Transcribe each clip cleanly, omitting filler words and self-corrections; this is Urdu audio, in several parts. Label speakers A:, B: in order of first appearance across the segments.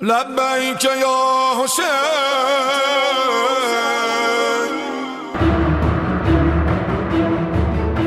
A: لبیک یا حسین۔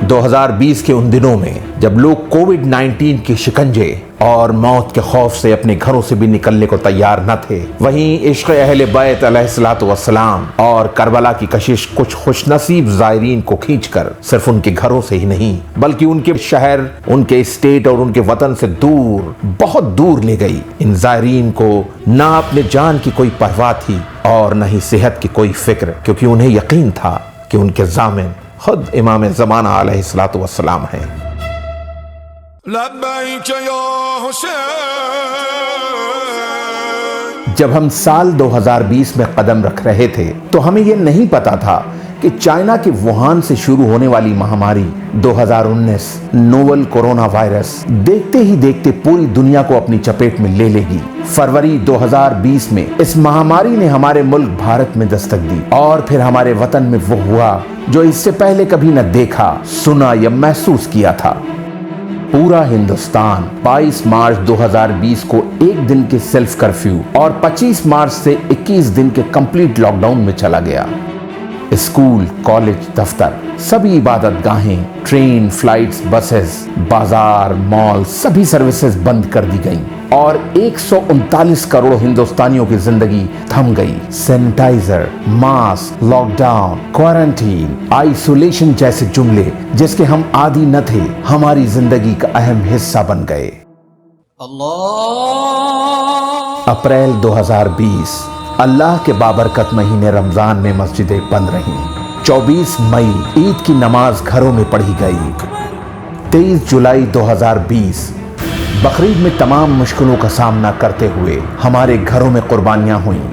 B: 2020 کے ان دنوں میں جب لوگ کووڈ-19 کے شکنجے اور موت کے خوف سے اپنے گھروں سے بھی نکلنے کو تیار نہ تھے، وہیں عشق اہل بیت علیہ الصلوۃ والسلام اور کربلا کی کشش کچھ خوش نصیب زائرین کو کھینچ کر صرف ان کے گھروں سے ہی نہیں بلکہ ان کے شہر، ان کے اسٹیٹ اور ان کے وطن سے دور، بہت دور لے گئی۔ ان زائرین کو نہ اپنے جان کی کوئی پرواہ تھی اور نہ ہی صحت کی کوئی فکر، کیونکہ انہیں یقین تھا کہ ان کے ضامن خود امام زمانہ علیہ الصلوۃ والسلام ہیں۔
A: لبیک یا حسین۔
B: جب ہم سال 2020 میں قدم رکھ رہے تھے تو ہمیں یہ نہیں پتا تھا کہ چائنا کے ووہان سے شروع ہونے والی مہاماری 2019 نوول کورونا وائرس دیکھتے ہی دیکھتے پوری دنیا کو اپنی چپیٹ میں لے لے گی۔ فروری 2020 میں اس مہاماری نے ہمارے ملک بھارت میں دستک دی اور پھر ہمارے وطن میں وہ ہوا جو اس سے پہلے کبھی نہ دیکھا، سنا یا محسوس کیا تھا۔ پورا ہندوستان 22 مارچ 2020 کو ایک دن کے سیلف کرفیو اور 25 مارچ سے 21 دن کے کمپلیٹ لاک ڈاؤن میں چلا گیا۔ اسکول، کالج، دفتر، سبھی عبادت گاہیں، ٹرین، فلائٹس، بسز، بازار، مال، سبھی سروسز بند کر دی گئیں اور 139 کروڑ ہندوستانیوں کی زندگی تھم گئی۔ Sanitizer, mask, lockdown, quarantine, isolation جیسے جملے جس کے ہم عادی نہ تھے ہماری زندگی کا اہم حصہ بن گئے۔ اپریل 2020 اللہ کے بابرکت مہینے رمضان میں مسجدیں بند رہیں۔ 24 مئی عید کی نماز گھروں میں پڑھی گئی۔ 23 جولائی 2020 بقرعید میں تمام مشکلوں کا سامنا کرتے ہوئے ہمارے گھروں میں قربانیاں ہوئیں۔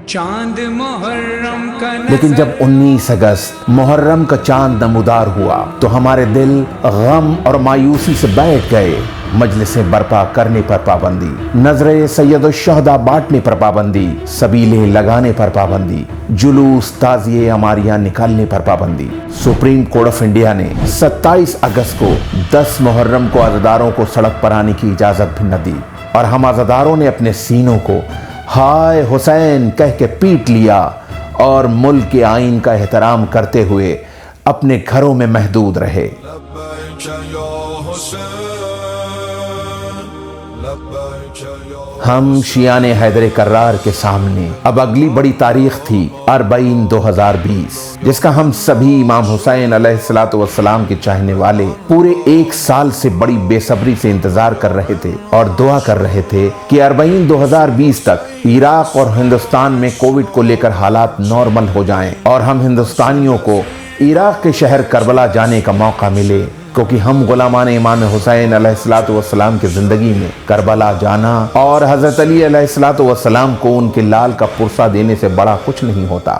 C: چاند محرم کا
B: لیکن جب 19 اگست محرم کا چاند نمودار ہوا تو ہمارے دل غم اور مایوسی سے بیٹھ گئے۔ مجلسیں برپا کرنے پر پابندی، نظرِ سید الشہداء بانٹنے پر پابندی، سبیلیں لگانے پر پابندی، جلوس، تعزیے، عماریاں نکالنے پر پابندی۔ سپریم کورٹ آف انڈیا نے 27 اگست کو 10 محرم کو عزاداروں کو سڑک پر آنے کی اجازت بھی نہ دی اور ہم عزاداروں نے اپنے سینوں کو ہائے حسین کہہ کے پیٹ لیا اور ملک کے آئین کا احترام کرتے ہوئے اپنے گھروں میں محدود رہے۔
A: لبیک یا حسین، لبیک یا
B: ہم شیعان حیدر کرار کے سامنے اب اگلی بڑی تاریخ تھی اربعین 2020، جس کا ہم سبھی امام حسین علیہ الصلوۃ والسلام کے چاہنے والے پورے 1 سال سے بڑی بے صبری سے انتظار کر رہے تھے اور دعا کر رہے تھے کہ اربعین 2020 تک عراق اور ہندوستان میں کووڈ کو لے کر حالات نارمل ہو جائیں اور ہم ہندوستانیوں کو عراق کے شہر کربلا جانے کا موقع ملے، کیونکہ ہم غلامان امام حسین علیہ الصلوۃ والسلام کی زندگی میں کربلا جانا اور حضرت علی علیہ الصلوۃ والسلام کو ان کے لال کا پرسہ دینے سے بڑا کچھ نہیں ہوتا۔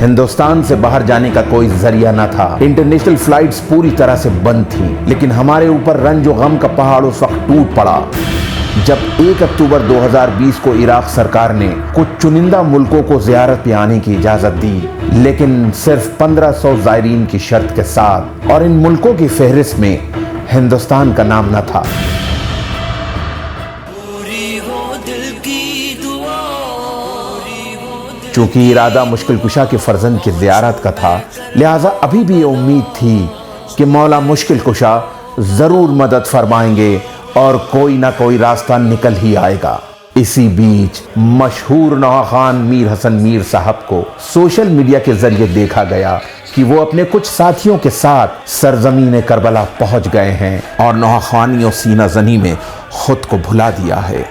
B: ہندوستان سے باہر جانے کا کوئی ذریعہ نہ تھا، انٹرنیشنل فلائٹس پوری طرح سے بند تھیں، لیکن ہمارے اوپر رنج و غم کا پہاڑ اس وقت ٹوٹ پڑا جب 1 اکتوبر 2020 کو عراق سرکار نے کچھ چنندہ ملکوں کو زیارت پہ آنے کی اجازت دی، لیکن صرف 1500 زائرین کی شرط کے ساتھ، اور ان ملکوں کی فہرست میں ہندوستان کا نام نہ تھا۔ چونکہ ارادہ مشکل کشا کے فرزند کی زیارت کا تھا، لہٰذا ابھی بھی یہ امید تھی کہ مولا مشکل کشا ضرور مدد فرمائیں گے اور کوئی نہ کوئی راستہ نکل ہی آئے گا۔ اسی بیچ مشہور نوحہ خان میر حسن میر صاحب کو سوشل میڈیا کے ذریعے دیکھا گیا کہ وہ اپنے کچھ ساتھیوں کے ساتھ سرزمین کربلا پہنچ گئے ہیں اور نوحہ خانی اور سینہ زنی میں خود کو بھلا دیا ہے۔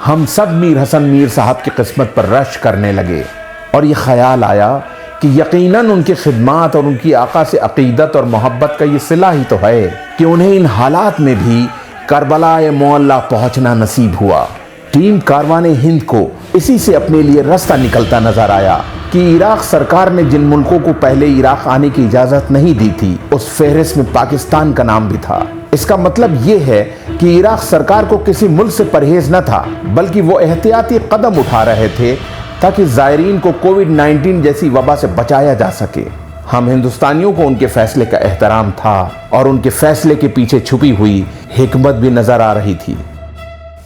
B: ہم سب میر حسن میر صاحب کی قسمت پر رش کرنے لگے اور یہ خیال آیا کہ یقیناً ان کی خدمات اور ان کی آقا سے عقیدت اور محبت کا یہ صلہ ہی تو ہے کہ انہیں ان حالات میں بھی کربلا معلیٰ پہنچنا نصیب ہوا۔ ٹیم کاروان ہند کو اسی سے اپنے لیے راستہ نکلتا نظر آیا کہ عراق سرکار نے جن ملکوں کو پہلے عراق آنے کی اجازت نہیں دی تھی اس فہرست میں پاکستان کا نام بھی تھا۔ اس کا مطلب یہ ہے کہ عراق سرکار کو کسی ملک سے پرہیز نہ تھا بلکہ وہ احتیاطی قدم اٹھا رہے تھے تاکہ زائرین کو کووڈ-19 جیسی وبا سے بچایا جا سکے۔ ہم ہندوستانیوں کو ان کے فیصلے کا احترام تھا اور ان کے فیصلے کے پیچھے چھپی ہوئی حکمت بھی نظر آ رہی تھی۔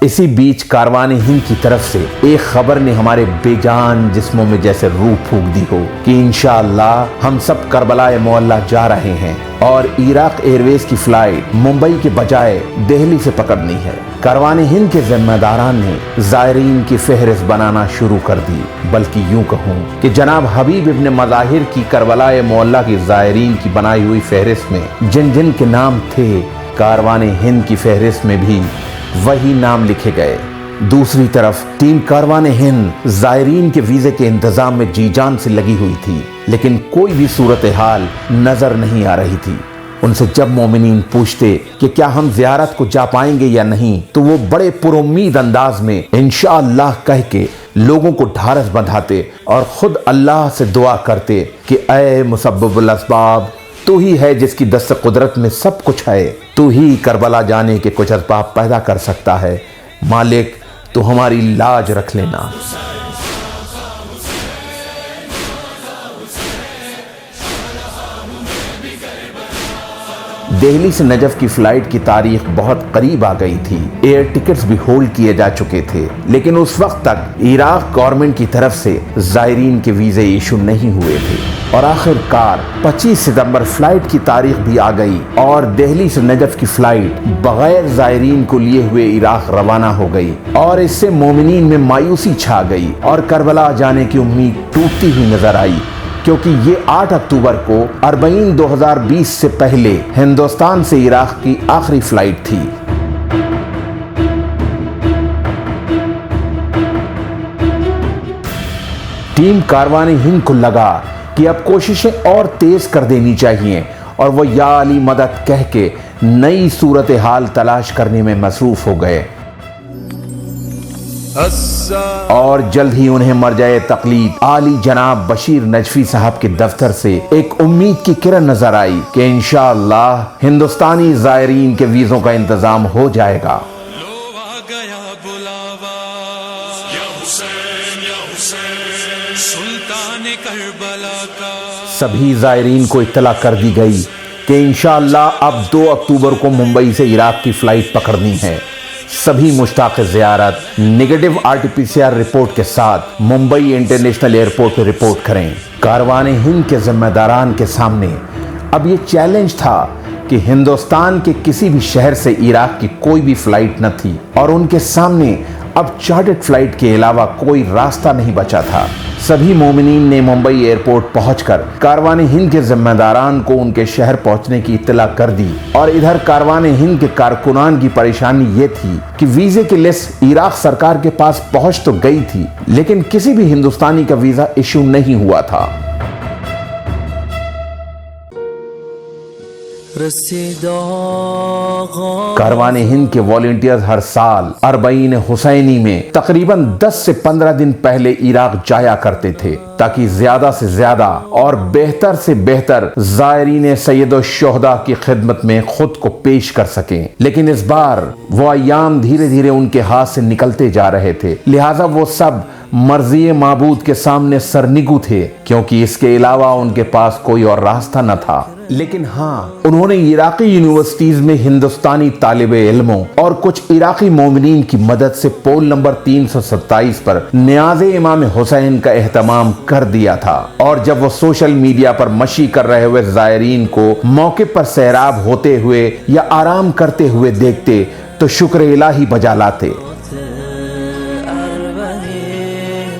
B: اسی بیچ کاروان ہند کی طرف سے ایک خبر نے ہمارے بے جان جسموں میں جیسے روح پھونک دی ہو کہ انشاءاللہ ہم سب کربلا معلیٰ جا رہے ہیں اور عراق ایئر ویز کی فلائٹ ممبئی کے بجائے دہلی سے پکڑنی ہے۔ کاروان ہند کے ذمہ داران نے زائرین کی فہرست بنانا شروع کر دی، بلکہ یوں کہوں کہ جناب حبیب ابن مظاہر کی کربلا معلیٰ کی زائرین کی بنائی ہوئی فہرست میں جن جن کے نام تھے، کاروان ہند کی فہرست میں بھی وہی نام لکھے گئے۔ دوسری طرف ٹیم کاروان ہند زائرین کے ویزے کے انتظام میں جی جان سے لگی ہوئی تھی، لیکن کوئی بھی صورتحال نظر نہیں آ رہی تھی۔ ان سے جب مومنین پوچھتے کہ کیا ہم زیارت کو جا پائیں گے یا نہیں، تو وہ بڑے پر امید انداز میں انشاءاللہ کہہ کے لوگوں کو ڈھارس بندھاتے اور خود اللہ سے دعا کرتے کہ اے مسبب الاسباب، تو ہی ہے جس کی دست قدرت میں سب کچھ ہے، تو ہی کربلا جانے کے کچھ اسباب پیدا کر سکتا ہے، مالک تو ہماری لاج رکھ لینا۔ دہلی سے نجف کی فلائٹ کی تاریخ بہت قریب آ گئی تھی، ایئر ٹکٹس بھی ہولڈ کیے جا چکے تھے، لیکن اس وقت تک عراق گورنمنٹ کی طرف سے زائرین کے ویزے ایشو نہیں ہوئے تھے، اور آخر کار 25 ستمبر فلائٹ کی تاریخ بھی آ گئی اور دہلی سے نجف کی فلائٹ بغیر زائرین کو لیے ہوئے عراق روانہ ہو گئی، اور اس سے مومنین میں مایوسی چھا گئی اور کربلا جانے کی امید ٹوٹتی ہوئی نظر آئی، کیونکہ یہ 8 اکتوبر کو اربعین 2020 سے پہلے ہندوستان سے عراق کی آخری فلائٹ تھی۔ ٹیم کاروان ہند کو لگا کہ اب کوششیں اور تیز کر دینی چاہیے، اور وہ یا علی مدد کہہ کے نئی صورتحال تلاش کرنے میں مصروف ہو گئے، اور جلد ہی انہیں مرجع تقلید عالی جناب بشیر نجفی صاحب کے دفتر سے ایک امید کی کرن نظر آئی کہ انشاءاللہ ہندوستانی زائرین کے ویزوں کا انتظام ہو جائے گا۔ سبھی زائرین کو اطلاع کر دی گئی کہ انشاءاللہ اب 2 اکتوبر کو ممبئی سے عراق کی فلائٹ پکڑنی ہے۔ سبھی مشتاق زیارت نیگیٹو RT-PCR رپورٹ کے ساتھ ممبئی انٹرنیشنل ایئرپورٹ پہ رپورٹ کریں۔ کاروان ہند کے ذمہ داران کے سامنے اب یہ چیلنج تھا کہ ہندوستان کے کسی بھی شہر سے عراق کی کوئی بھی فلائٹ نہ تھی، اور ان کے سامنے اب چارٹرڈ فلائٹ کے علاوہ کوئی راستہ نہیں بچا تھا۔ سبھی مومنین نے ممبئی ایئرپورٹ پہنچ کر کاروان ہند کے ذمہ داران کو ان کے شہر پہنچنے کی اطلاع کر دی، اور ادھر کاروان ہند کے کارکنان کی پریشانی یہ تھی کہ ویزے کی لسٹ عراق سرکار کے پاس پہنچ تو گئی تھی، لیکن کسی بھی ہندوستانی کا ویزا ایشو نہیں ہوا تھا۔ کاروان ہند کے والنٹیئرز ہر سال اربعین حسینی میں تقریباً 10 سے 15 دن پہلے عراق جایا کرتے تھے، تاکہ زیادہ سے زیادہ اور بہتر سے بہتر زائرین سید الشہداء کی خدمت میں خود کو پیش کر سکیں، لیکن اس بار وہ ایام دھیرے دھیرے ان کے ہاتھ سے نکلتے جا رہے تھے، لہٰذا وہ سب مرضی معبود کے سامنے سرنگو تھے، کیونکہ اس کے علاوہ ان کے پاس کوئی اور راستہ نہ تھا۔ لیکن ہاں، انہوں نے عراقی یونیورسٹیز میں ہندوستانی طالب علموں اور کچھ عراقی مومنین کی مدد سے پول نمبر 327 پر نیاز امام حسین کا اہتمام کر دیا تھا، اور جب وہ سوشل میڈیا پر مشی کر رہے ہوئے زائرین کو موقع پر سیراب ہوتے ہوئے یا آرام کرتے ہوئے دیکھتے تو شکر الہی بجا لاتے،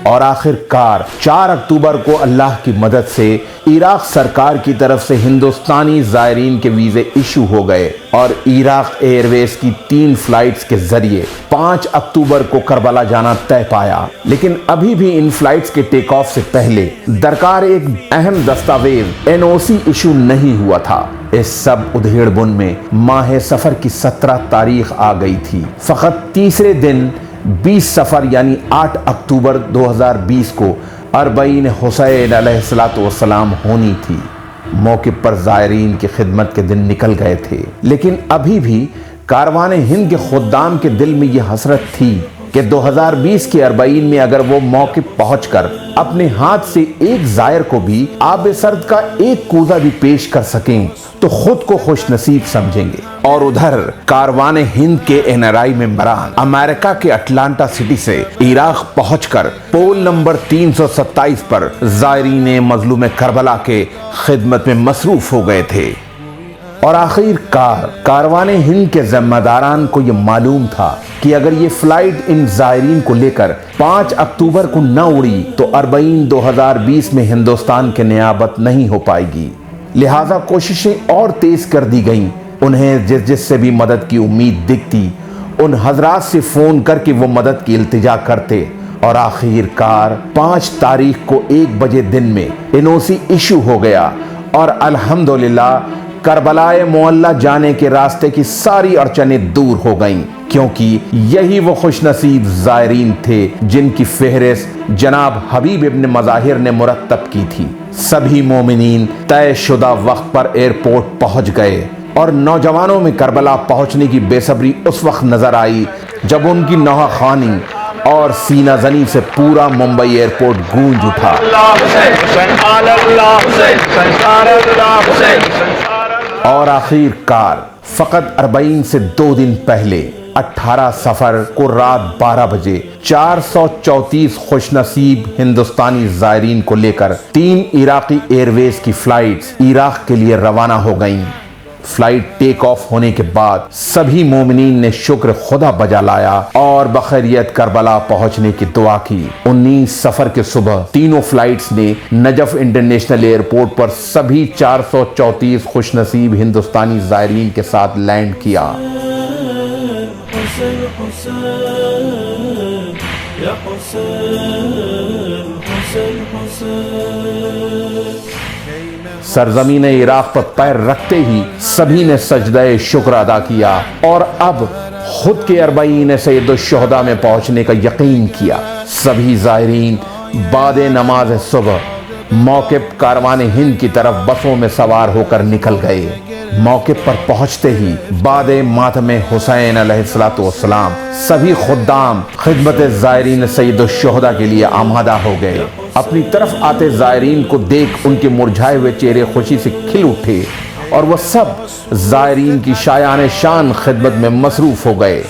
B: اور آخر کار 4 اکتوبر کو اللہ کی مدد سے عراق سرکار کی طرف سے ہندوستانی زائرین کے ویزے ایشو ہو گئے، اور عراق ایئر ویز کی 3 فلائٹس کے ذریعے 5 اکتوبر کو کربلا جانا طے پایا۔ لیکن ابھی بھی ان فلائٹس کے ٹیک آف سے پہلے درکار ایک اہم دستاویز NOC ایشو نہیں ہوا تھا۔ اس سب ادھیڑ بن میں ماہ صفر کی 17 تاریخ آ گئی تھی۔ فقط تیسرے دن 20 صفر یعنی 8 اکتوبر 2020 کو اربعین حسین علیہ السلام ہونی تھی۔ موقع پر زائرین کی خدمت کے دن نکل گئے تھے، لیکن ابھی بھی کاروان ہند کے خدام کے دل میں یہ حسرت تھی کہ 2020 کے اربعین میں اگر وہ موقف پہنچ کر اپنے ہاتھ سے ایک زائر کو بھی آب سرد کا ایک کوزہ بھی پیش کر سکیں تو خود کو خوش نصیب سمجھیں گے۔ اور ادھر کاروان ہند کے NRI ممبران امریکہ کے اٹلانٹا سٹی سے عراق پہنچ کر پول نمبر 327 پر زائرین مظلوم کربلا کے خدمت میں مصروف ہو گئے تھے۔ اور آخر کاروان ہند کے ذمہ داران کو یہ معلوم تھا کہ اگر یہ فلائٹ ان زائرین کو لے کر 5 اکتوبر کو نہ اڑی تو اربعین 2020 میں ہندوستان کے نیابت نہیں ہو پائے گی، لہٰذا کوششیں اور تیز کر دی گئیں۔ انہیں جس سے بھی مدد کی امید دکھتی ان حضرات سے فون کر کے وہ مدد کی التجا کرتے، اور آخر کار 5 تاریخ کو 1 بجے دن میں NOC ایشو ہو گیا، اور الحمدللہ کربلائے معلی جانے کے راستے کی ساری اڑچنیں دور ہو گئیں، کیونکہ یہی وہ خوش نصیب زائرین تھے جن کی فہرست جناب حبیب ابن مظاہر نے مرتب کی تھی۔ سبھی مومنین طے شدہ وقت پر ایئرپورٹ پہنچ گئے، اور نوجوانوں میں کربلا پہنچنے کی بے صبری اس وقت نظر آئی جب ان کی نوحہ خوانی اور سینہ زنی سے پورا ممبئی ایئرپورٹ گونج اٹھا۔ اور آخر کار فقط اربعین سے 2 دن پہلے 18 سفر کو رات 12 بجے 434 خوش نصیب ہندوستانی زائرین کو لے کر 3 عراقی ایئر ویز کی فلائٹس عراق کے لیے روانہ ہو گئیں۔ فلائٹ ٹیک آف ہونے کے بعد سبھی مومنین نے شکر خدا بجا لایا اور بخیریت کربلا پہنچنے کی دعا کی۔ 19 سفر کے صبح تینوں فلائٹس نے نجف انٹرنیشنل ایئرپورٹ پر سبھی 434 خوش نصیب ہندوستانی زائرین کے ساتھ لینڈ کیا۔ سرزمین عراق پر پیر رکھتے ہی سبھی نے سجدہ شکر ادا کیا اور اب خود کے اربعین سید الشہداء میں پہنچنے کا یقین کیا۔ سبھی زائرین بعد نماز صبح موقف کاروان ہند کی طرف بسوں میں سوار ہو کر نکل گئے۔ موقف پر پہنچتے ہی بعد ماتم حسین علیہ السلام سبھی خدام خدمت زائرین سید الشہداء کے لیے آمادہ ہو گئے۔ اپنی طرف آتے زائرین کو دیکھ ان کے مرجھائے ہوئے چہرے خوشی سے کھل اٹھے اور وہ سب زائرین کی شایان شان خدمت میں مصروف ہو گئے۔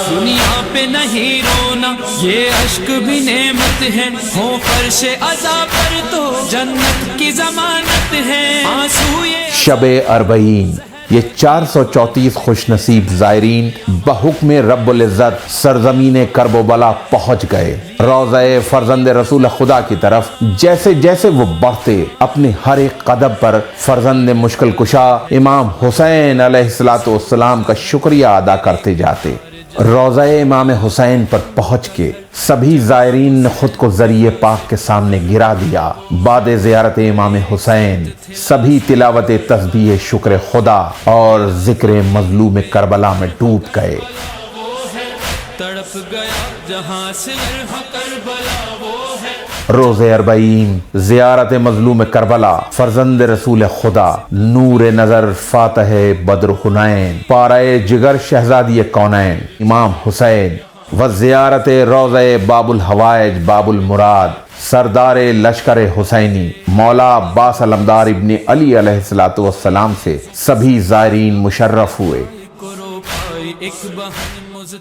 C: دنیا پہ نہیں رونا یہ اشک بھی نعمت ہے، ہو فرش عزا پر تو جنت کی ضمانت ہے۔ آنسو یہ
B: شب اربعین یہ 434 خوش نصیب زائرین بحکم رب العزت سرزمین کرب و بلا پہنچ گئے۔ روضہ فرزند رسول خدا کی طرف جیسے جیسے وہ بڑھتے اپنے ہر ایک قدم پر فرزند مشکل کشا امام حسین علیہ السلام کا شکریہ ادا کرتے جاتے۔ روضہ امام حسین پر پہنچ کے سبھی زائرین نے خود کو ذریعہ پاک کے سامنے گرا دیا۔ بعد زیارت امام حسین سبھی تلاوت تسبیح شکر خدا اور ذکر مظلوم کربلا میں ڈوب گئے۔
C: تڑپ گیا جہاں سے کربلا وہ ہے۔
B: روز اربعین زیارت مظلوم کربلا فرزند رسول خدا نور نظر فاتح بدر حنین پارۂ جگر شہزادی کونین امام حسین و زیارت روضہ باب الحوائج باب المراد سردار لشکر حسینی مولا عباس علمدار ابن علی علیہ السلام سے سبھی زائرین مشرف ہوئے۔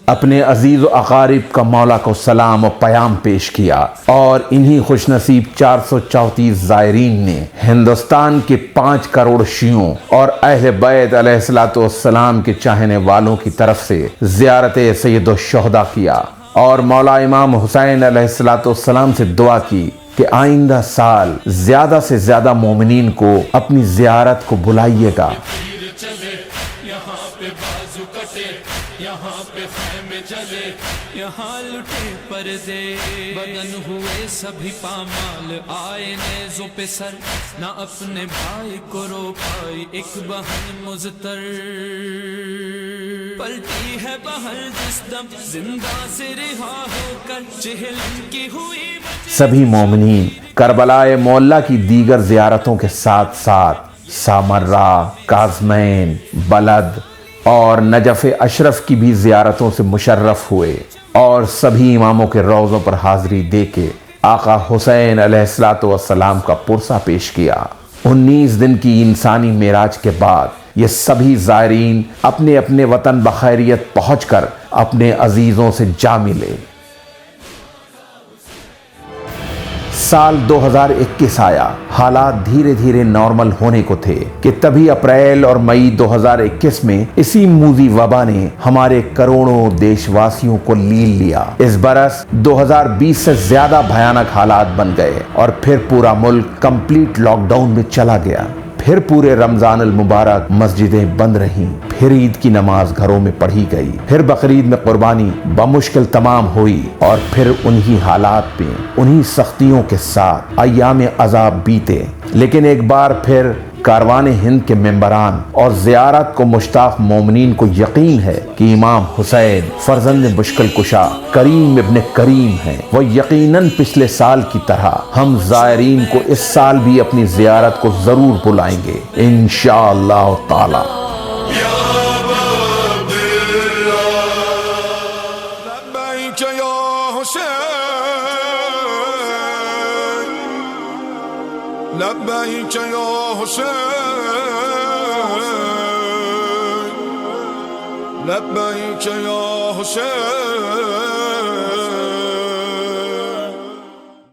B: اپنے عزیز و اقارب کا مولا کو سلام و پیام پیش کیا اور انہی خوش نصیب 434 زائرین نے ہندوستان کے 5 کروڑ شیعوں اور اہل بیت علیہ السلام کے چاہنے والوں کی طرف سے زیارت سید الشہداء کیا اور مولا امام حسین علیہ السلام سے دعا کی کہ آئندہ سال زیادہ سے زیادہ مومنین کو اپنی زیارت کو بلائیے گا۔
C: یہاں پہ خیمے چلے یہاں لٹے پردے بدن ہوئے سبھی پامال آئے نیزوں پہ سر نہ اپنے بھائی کو رو پائی ایک بہن مضطر پلٹی ہے بہر جس دم زندہ سے رہا ہو کر چہل کی ہوئی۔
B: سبھی مومنین کربلائے معلی کی دیگر زیارتوں کے ساتھ ساتھ سامرہ، کاظمین، بلد، اور نجف اشرف کی بھی زیارتوں سے مشرف ہوئے اور سبھی اماموں کے روضوں پر حاضری دے کے آقا حسین علیہ السلام کا پرسہ پیش کیا۔ 19 دن کی انسانی معراج کے بعد یہ سبھی زائرین اپنے اپنے وطن بخیریت پہنچ کر اپنے عزیزوں سے جا ملے۔ سال 2021 آیا، حالات دھیرے دھیرے نارمل ہونے کو تھے کہ تبھی اپریل اور مئی 2021 میں اسی موذی وبا نے ہمارے کروڑوں دیش واسیوں کو لیل لیا۔ اس برس 2020 سے زیادہ بھیانک حالات بن گئے اور پھر پورا ملک کمپلیٹ لاک ڈاؤن میں چلا گیا۔ پھر پورے رمضان المبارک مسجدیں بند رہیں، پھر عید کی نماز گھروں میں پڑھی گئی، پھر بقرعید میں قربانی بمشکل تمام ہوئی اور پھر انہی حالات میں انہی سختیوں کے ساتھ ایام عذاب بیتے۔ لیکن ایک بار پھر کاروان ہند کے ممبران اور زیارت کو مشتاق مومنین کو یقین ہے کہ امام حسین فرزند مشکل کشا کریم ابن کریم ہیں۔ وہ یقیناً پچھلے سال کی طرح ہم زائرین کو اس سال بھی اپنی زیارت کو ضرور بلائیں گے انشاءاللہ تعالی۔
A: لبیک یا حسین، لبیک یا حسین، لبیک یا حسین۔